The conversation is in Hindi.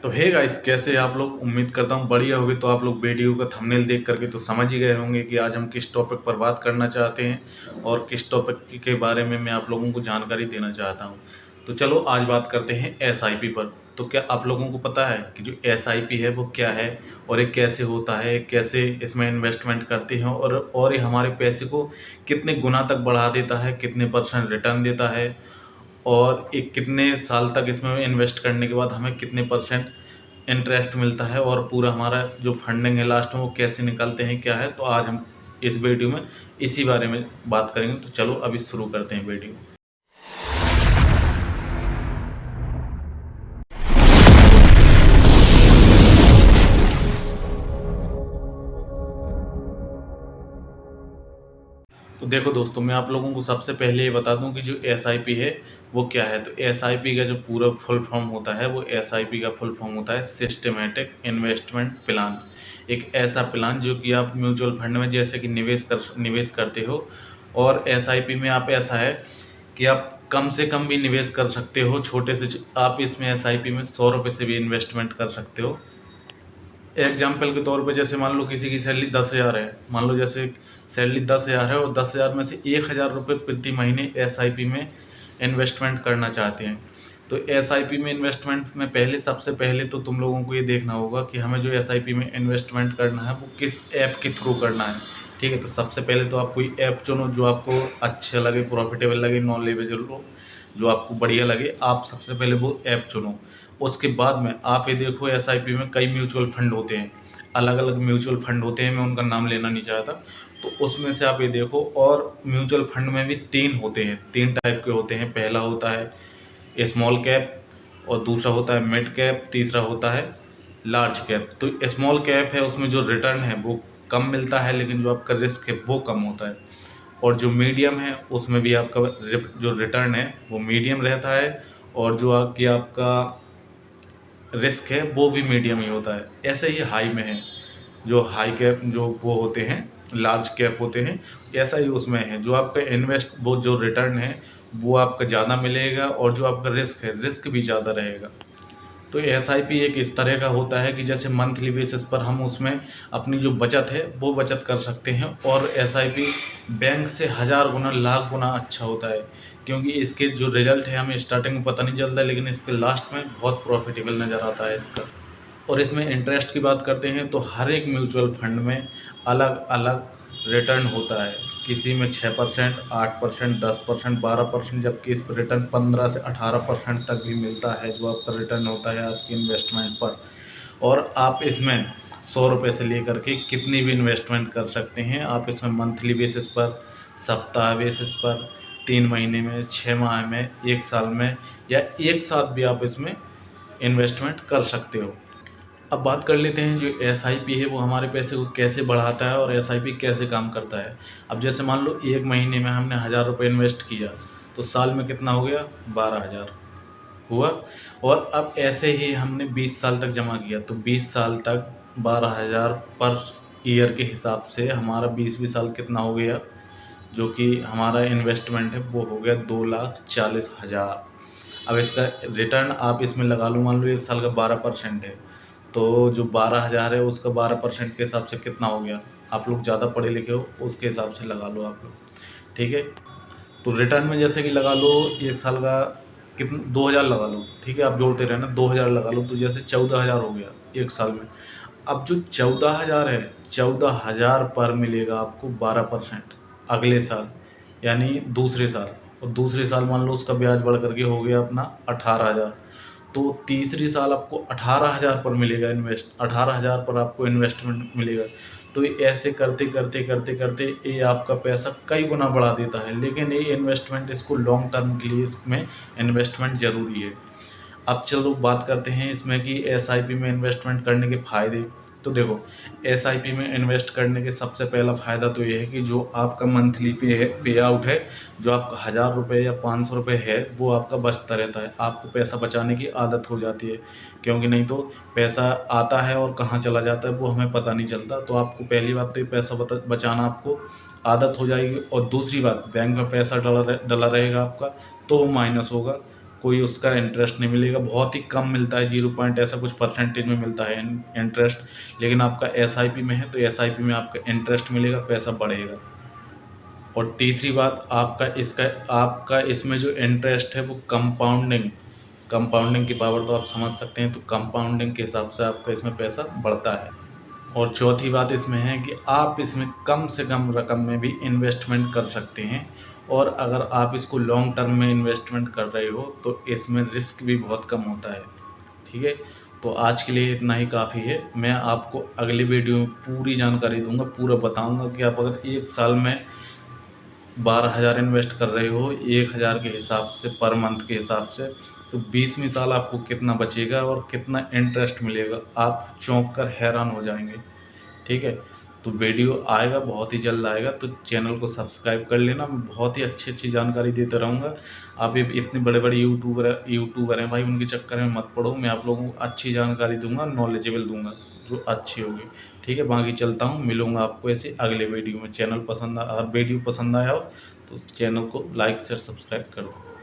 तो हे गाइस, कैसे आप लोग? उम्मीद करता हूँ बढ़िया होगे। तो आप लोग वीडियो का थंबनेल देख करके तो समझ ही गए होंगे कि आज हम किस टॉपिक पर बात करना चाहते हैं और किस टॉपिक के बारे में मैं आप लोगों को जानकारी देना चाहता हूँ। तो चलो आज बात करते हैं एसआईपी पर। तो क्या आप लोगों को पता है कि जो एसआईपी है वो क्या है और ये कैसे होता है, कैसे इसमें इन्वेस्टमेंट करते हैं और ये हमारे पैसे को कितने गुना तक बढ़ा देता है, कितने परसेंट रिटर्न देता है और एक कितने साल तक इसमें इन्वेस्ट करने के बाद हमें कितने परसेंट इंटरेस्ट मिलता है और पूरा हमारा जो फंडिंग है लास्ट में वो कैसे निकलते हैं, क्या है। तो आज हम इस वीडियो में इसी बारे में बात करेंगे। तो चलो अभी शुरू करते हैं वीडियो। तो देखो दोस्तों, मैं आप लोगों को सबसे पहले ये बता दूं कि जो एसआईपी है वो क्या है। तो एसआईपी का जो पूरा फुल फॉर्म होता है वो एसआईपी का फुल फॉर्म होता है सिस्टमेटिक इन्वेस्टमेंट प्लान। एक ऐसा प्लान जो कि आप म्यूचुअल फंड में जैसे कि निवेश करते हो, और एसआईपी में आप ऐसा है कि आप कम से कम भी निवेश कर सकते हो। छोटे से आप इसमें एसआईपी में 100 रुपये से भी इन्वेस्टमेंट कर सकते हो। एग्जाम्पल के तौर पे जैसे मान लो किसी की सैलरी 10,000 है, मान लो जैसे सैलरी 10,000 है और 10,000 में से 1,000 रुपये प्रति महीने एसआईपी में इन्वेस्टमेंट करना चाहते हैं। तो एसआईपी में इन्वेस्टमेंट में सबसे पहले तो तुम लोगों को ये देखना होगा कि हमें जो एसआईपी में इन्वेस्टमेंट करना है वो किस ऐप के थ्रू करना है। ठीक है, तो सबसे पहले तो आप कोई ऐप चुनो जो आपको अच्छा लगे, प्रॉफिटेबल लगे, नॉलेजेबल हो, जो आपको बढ़िया लगे। आप सबसे पहले वो ऐप चुनो। उसके बाद में आप ये देखो, एसआईपी में कई म्यूचुअल फंड होते हैं, अलग अलग म्यूचुअल फंड होते हैं, मैं उनका नाम लेना नहीं चाहता। तो उसमें से आप ये देखो, और म्यूचुअल फंड में भी 3 होते हैं, 3 टाइप के होते हैं। पहला होता है स्मॉल कैप, और दूसरा होता है मिड कैप, तीसरा होता है लार्ज कैप। तो स्मॉल कैप है, उसमें जो रिटर्न है वो कम मिलता है, लेकिन जो आपका रिस्क है वो कम होता है। और जो मीडियम है उसमें भी आपका जो रिटर्न है वो मीडियम रहता है, और जो आपका रिस्क है वो भी मीडियम ही होता है। ऐसे ही हाई में है, जो हाई कैप जो वो होते हैं, लार्ज कैप होते हैं, ऐसा ही उसमें है। जो आपका वो जो रिटर्न है वो आपका ज़्यादा मिलेगा, और जो आपका रिस्क है, रिस्क भी ज़्यादा रहेगा। तो एसआईपी एक इस तरह का होता है कि जैसे मंथली बेसिस पर हम उसमें अपनी जो बचत है वो बचत कर सकते हैं, और एसआईपी बैंक से 1000 गुना, लाख गुना अच्छा होता है, क्योंकि इसके जो रिजल्ट है हमें स्टार्टिंग में पता नहीं चलता, लेकिन इसके लास्ट में बहुत प्रॉफिटेबल नज़र आता है इसका। और इसमें इंटरेस्ट की बात करते हैं तो हर एक म्यूचुअल फंड में अलग अलग रिटर्न होता है। किसी में 6%, 8%, 10%, 12%, जबकि इस पर रिटर्न 15 से 18% तक भी मिलता है, जो आपका रिटर्न होता है आपकी इन्वेस्टमेंट पर। और आप इसमें 100 रुपये से लेकर के कितनी भी इन्वेस्टमेंट कर सकते हैं। आप इसमें मंथली बेसिस पर, सप्ताह बेसिस पर, 3 महीने में, 6 माह में, 1 साल में, या एक साथ भी आप इसमें इन्वेस्टमेंट कर सकते हो। अब बात कर लेते हैं जो एसआईपी है वो हमारे पैसे को कैसे बढ़ाता है और एसआईपी कैसे काम करता है। अब जैसे मान लो 1 महीने में हमने 1000 रुपये इन्वेस्ट किया, तो साल में कितना हो गया? 12,000 हुआ। और अब ऐसे ही हमने 20 साल तक जमा किया, तो 20 साल तक 12,000 पर ईयर के हिसाब से हमारा 20 साल कितना हो गया? जो कि हमारा इन्वेस्टमेंट है वो हो गया 2,40,000। अब इसका रिटर्न आप इसमें लगा लो, मान लो 1 साल का 12% है, तो जो 12,000 है उसका 12% के हिसाब से कितना हो गया? आप लोग ज़्यादा पढ़े लिखे हो, उसके हिसाब से लगा लो आप लोग। ठीक है, तो रिटर्न में जैसे कि लगा लो 1 साल का कितना, 2,000 लगा लो। ठीक है, आप जोड़ते रहना, 2,000 लगा लो, तो जैसे 14,000 हो गया 1 साल में। अब जो 14,000 है, 14,000 पर मिलेगा आपको 12% अगले साल, यानी दूसरे साल। और दूसरे साल मान लो उसका ब्याज बढ़ करके हो गया अपना 18,000, तो तीसरी साल आपको 18,000 पर मिलेगा 18,000 पर आपको इन्वेस्टमेंट मिलेगा। तो ये ऐसे करते करते करते करते ये आपका पैसा कई गुना बढ़ा देता है। लेकिन ये इन्वेस्टमेंट, इसको लॉन्ग टर्म के लिए इसमें इन्वेस्टमेंट ज़रूरी है। अब चलो बात करते हैं इसमें कि एसआईपी में इन्वेस्टमेंट करने के फ़ायदे। तो देखो, एसआईपी में इन्वेस्ट करने के सबसे पहला फ़ायदा तो ये है कि जो आपका मंथली पे आउट है, जो आपका 1000 रुपये या 500 रुपये है, वो आपका बचता रहता है। आपको पैसा बचाने की आदत हो जाती है, क्योंकि नहीं तो पैसा आता है और कहाँ चला जाता है वो हमें पता नहीं चलता। तो आपको पहली बात तो ये पैसा बचाना आपको आदत हो जाएगी, और दूसरी बात, बैंक में पैसा डला रहेगा आपका, तो वो माइनस होगा। कोई उसका इंटरेस्ट नहीं मिलेगा, बहुत ही कम मिलता है, 0 पॉइंट ऐसा कुछ परसेंटेज में मिलता है इंटरेस्ट। लेकिन आपका एसआईपी में है तो एसआईपी में आपका इंटरेस्ट मिलेगा, पैसा बढ़ेगा। और तीसरी बात, आपका इसमें जो इंटरेस्ट है वो कंपाउंडिंग की पावर तो आप समझ सकते हैं, तो कंपाउंडिंग के हिसाब से आपका इसमें पैसा बढ़ता है। और चौथी बात इसमें है कि आप इसमें कम से कम रकम में भी इन्वेस्टमेंट कर सकते हैं, और अगर आप इसको लॉन्ग टर्म में इन्वेस्टमेंट कर रहे हो तो इसमें रिस्क भी बहुत कम होता है। ठीक है, तो आज के लिए इतना ही काफ़ी है। मैं आपको अगली वीडियो में पूरी जानकारी दूंगा, पूरा बताऊंगा कि आप अगर 1 साल में 12,000 इन्वेस्ट कर रहे हो 1,000 के हिसाब से पर मंथ के हिसाब से, तो 20वीं साल आपको कितना बचेगा और कितना इंटरेस्ट मिलेगा, आप चौंक कर हैरान हो जाएंगे। ठीक है, तो वीडियो आएगा, बहुत ही जल्द आएगा, तो चैनल को सब्सक्राइब कर लेना। मैं बहुत ही अच्छी अच्छी जानकारी देता रहूँगा। आप ये इतने बड़े बड़े यूट्यूबर हैं भाई, उनके चक्कर में मत पड़ो। मैं आप लोगों को अच्छी जानकारी दूंगा, नॉलेजेबल दूंगा, जो अच्छी होगी। ठीक है, बाकी चलता हूँ, मिलूंगा आपको ऐसे अगले वीडियो में। अगर वीडियो पसंद आया हो तो चैनल को लाइक शेयर सब्सक्राइब कर दो।